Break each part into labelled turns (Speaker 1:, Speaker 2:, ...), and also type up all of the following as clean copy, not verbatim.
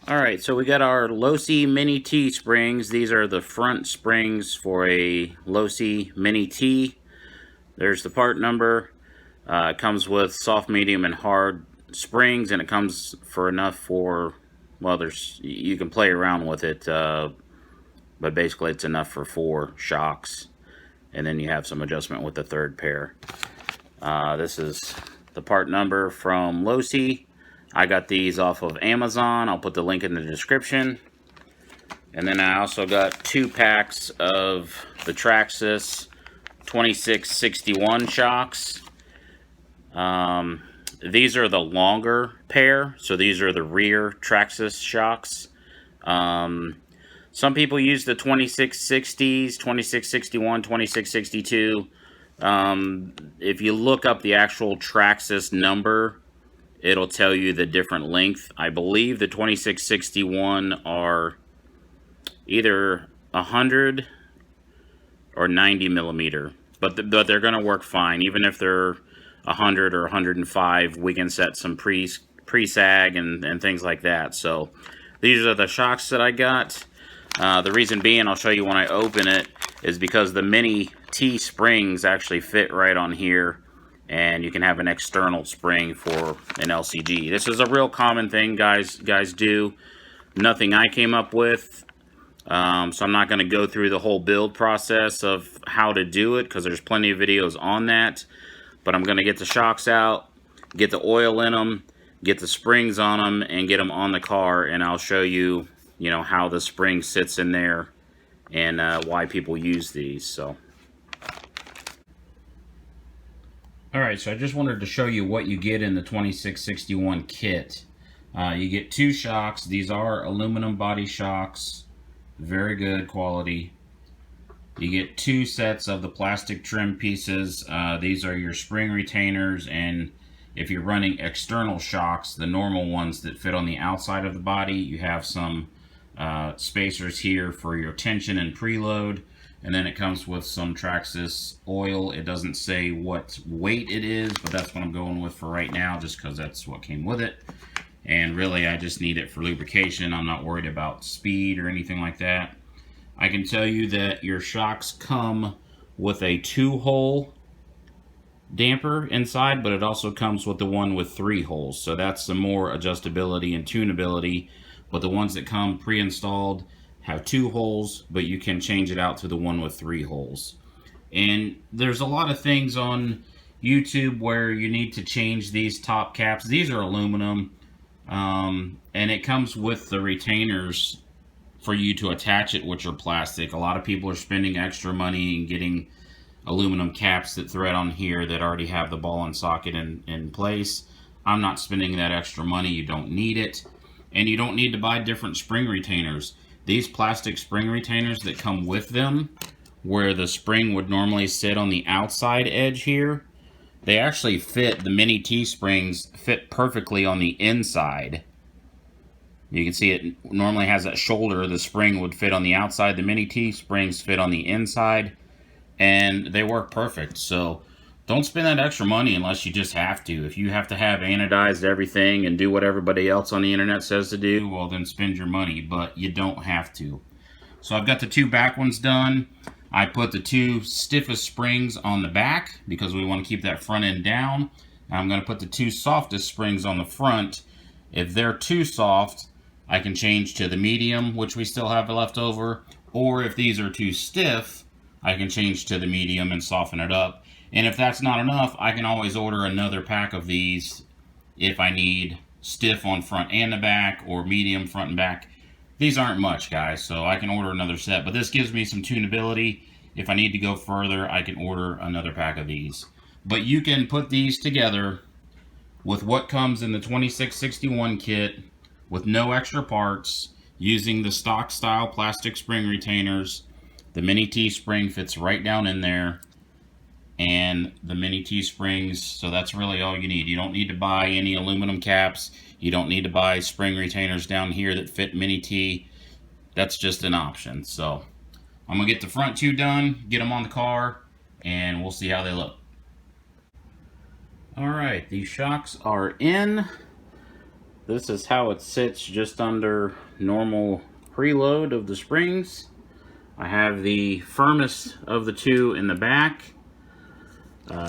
Speaker 1: Alright, so we got our Losi Mini T springs. These are the front springs for a Losi Mini T. There's the part number. It comes with soft, medium, and hard springs, and it comes for enough for, well, you can play around with it, but basically it's enough for 4 shocks. And then you have some adjustment with the third pair. This is the part number from Losi. I got these off of Amazon. I'll put the link in the description. And then I also got 2 packs of the Traxxas 2661 shocks. These are the longer pair, so these are the rear Traxxas shocks. Some people use the 2660s, 2661, 2662. If you look up the actual Traxxas number, it'll tell you the different length. I believe the 2661 are either 100 or 90 millimeter, but they're going to work fine. Even if they're 100 or 105, we can set some pre-sag and things like that. So these are the shocks that I got. The reason being, I'll show you when I open it, is because the mini T springs actually fit right on here, and you can have an external spring for an LCG. This is a real common thing guys do. Nothing I came up with, so I'm not going to go through the whole build process of how to do it, because there's plenty of videos on that. But I'm going to get the shocks out, get the oil in them, get the springs on them, and get them on the car, and I'll show you, how the spring sits in there and why people use these. So. Alright, so I just wanted to show you what you get in the 2661 kit. You get 2 shocks. These are aluminum body shocks. Very good quality. You get 2 sets of the plastic trim pieces. These are your spring retainers, and if you're running external shocks, the normal ones that fit on the outside of the body, you have some spacers here for your tension and preload. And then it comes with some Traxxas oil. It doesn't say what weight it is, but that's what I'm going with for right now, just because that's what came with it. And really, I just need it for lubrication. I'm not worried about speed or anything like that. I can tell you that your shocks come with a 2-hole damper inside, but it also comes with the one with 3 holes. So that's some more adjustability and tunability. But the ones that come pre-installed have 2 holes, but you can change it out to the one with 3 holes. And there's a lot of things on YouTube where you need to change these top caps. These are aluminum, and it comes with the retainers for you to attach it, which are plastic. A lot of people are spending extra money and getting aluminum caps that thread on here that already have the ball and socket in place. I'm not spending that extra money. You don't need it. And you don't need to buy different spring retainers. These plastic spring retainers that come with them, where the spring would normally sit on the outside edge here, they actually fit, the mini T springs fit perfectly on the inside. You can see it normally has that shoulder. The spring would fit on the outside. The mini T springs fit on the inside, and they work perfect. So don't spend that extra money unless you just have to. If you have to have anodized everything and do what everybody else on the internet says to do, well, then spend your money, but you don't have to. So I've got the 2 back ones done. I put the 2 stiffest springs on the back because we want to keep that front end down. I'm going to put the 2 softest springs on the front. If they're too soft, I can change to the medium, which we still have left over. Or if these are too stiff, I can change to the medium and soften it up. And if that's not enough, I can always order another pack of these if I need stiff on front and the back, or medium front and back. These aren't much, guys, so I can order another set. But this gives me some tunability. If I need to go further, I can order another pack of these. But you can put these together with what comes in the 2661 kit with no extra parts, using the stock style plastic spring retainers. The mini T spring fits right down in there, and the mini T springs, so that's really all you need. You don't need to buy any aluminum caps. You don't need to buy spring retainers down here that fit mini T. That's just an option. So I'm gonna get the front 2 done, get them on the car, and we'll see how they look. Alright, these shocks are in. this is how it sits just under normal preload of the springs. I have the firmest of the two in the back.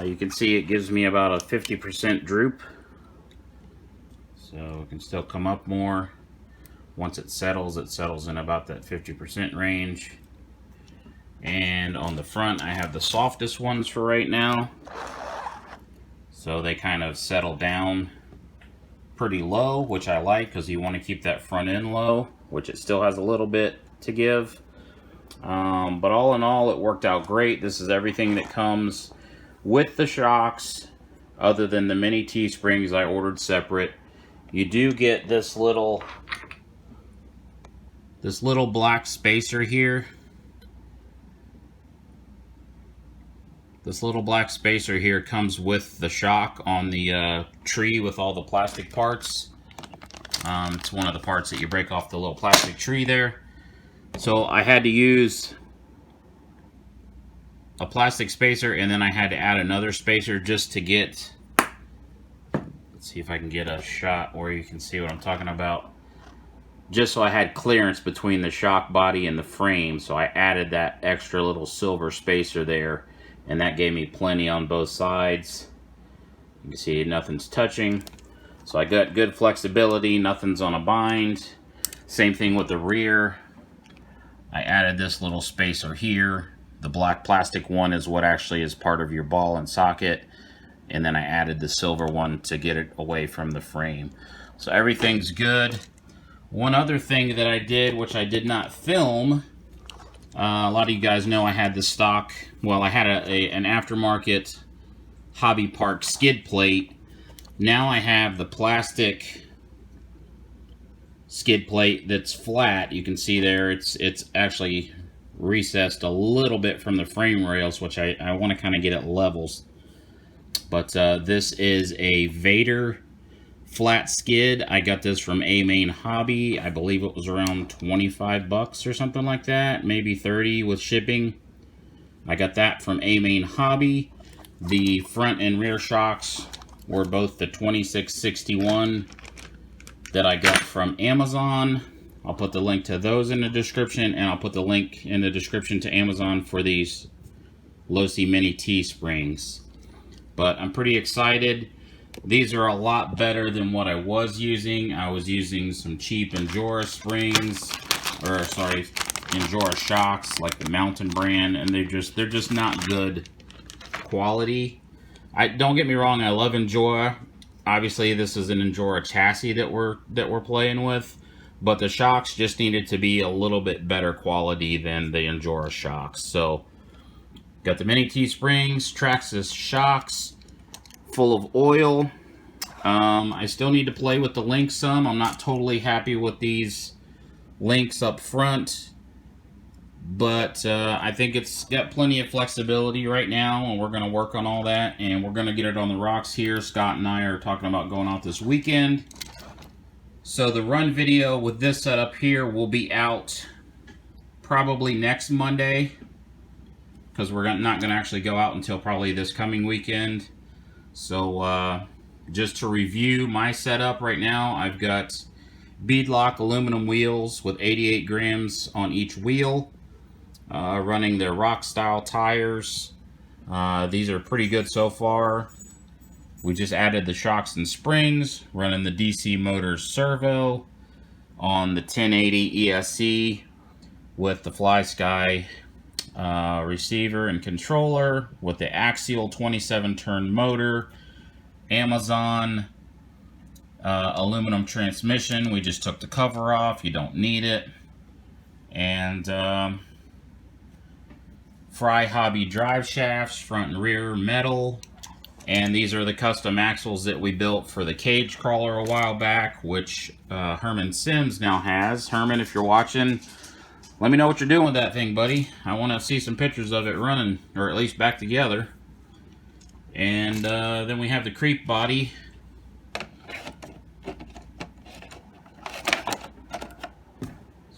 Speaker 1: You can see it gives me about a 50% droop. So it can still come up more. Once it settles in about that 50% range. And on the front, I have the softest ones for right now. So they kind of settle down pretty low, which I like because you want to keep that front end low, which it still has a little bit to give. But all in all, it worked out great. This is everything that comes with the shocks, other than the mini T-springs I ordered separate. You do get this little black spacer here. This little black spacer here comes with the shock on the tree with all the plastic parts. It's one of the parts that you break off the little plastic tree there. So I had to use a plastic spacer, and then I had to add another spacer just to get, let's see if I can get a shot where you can see what I'm talking about. Just so I had clearance between the shock body and the frame, so I added that extra little silver spacer there, and that gave me plenty on both sides. You can see nothing's touching, so I got good flexibility, nothing's on a bind. Same thing with the rear. I added this little spacer here. The black plastic one is what actually is part of your ball and socket, and then I added the silver one to get it away from the frame. So everything's good. One other thing that I did, which I did not film, a lot of you guys know I had the stock, well, I had an aftermarket Hobby Park skid plate. Now I have the plastic skid plate that's flat. You can see there it's actually recessed a little bit from the frame rails, which I want to kind of get it levels. But this is a Vader flat skid. I got this from A-Main Hobby. I believe it was around 25 bucks or something like that, maybe 30 with shipping. I got that from A-Main Hobby. The front and rear shocks were both the 2661 that I got from Amazon. I'll put the link to those in the description, and I'll put the link in the description to Amazon for these Losi mini T-springs. But I'm pretty excited. These are a lot better than what I was using. I was using some cheap Injora springs, or sorry, Injora shocks, like the Mountain brand, and they're just not good quality. Don't get me wrong, I love Injora. Obviously, this is an Injora chassis that we're playing with, but the shocks just needed to be a little bit better quality than the Injora shocks. So, got the mini T-springs, Traxxas shocks, full of oil. I still need to play with the links some. I'm not totally happy with these links up front, but I think it's got plenty of flexibility right now, and we're going to work on all that, and we're going to get it on the rocks here. Scott and I are talking about going out this weekend. So the run video with this setup here will be out probably next Monday, because we're not going to actually go out until probably this coming weekend. So just to review my setup right now, I've got beadlock aluminum wheels with 88 grams on each wheel, running their rock style tires. These are pretty good so far. We just added the shocks and springs, running the DC Motors servo on the 1080 ESC with the FlySky receiver and controller, with the axial 27 turn motor, Amazon aluminum transmission. We just took the cover off, you don't need it, and Fry Hobby drive shafts, front and rear metal. And these are the custom axles that we built for the cage crawler a while back, which Herman Sims now has. Herman, if you're watching, let me know what you're doing with that thing, buddy. I want to see some pictures of it running, or at least back together. And then we have the creep body.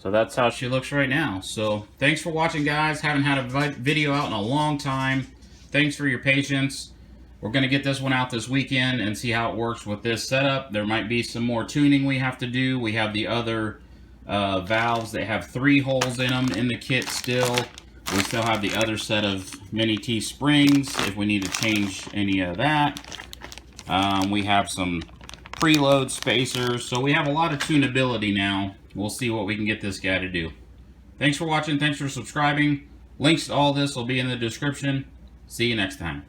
Speaker 1: So that's how she looks right now. So thanks for watching, guys. Haven't had a video out in a long time. Thanks for your patience. we're going to get this one out this weekend and see how it works with this setup. There might be some more tuning we have to do. We have the other valves that have 3 holes in them in the kit still. We still have the other set of mini T springs if we need to change any of that. We have some preload spacers, so we have a lot of tunability now. We'll see what we can get this guy to do. Thanks for watching, thanks for subscribing. Links to all this will be in the description. See you next time.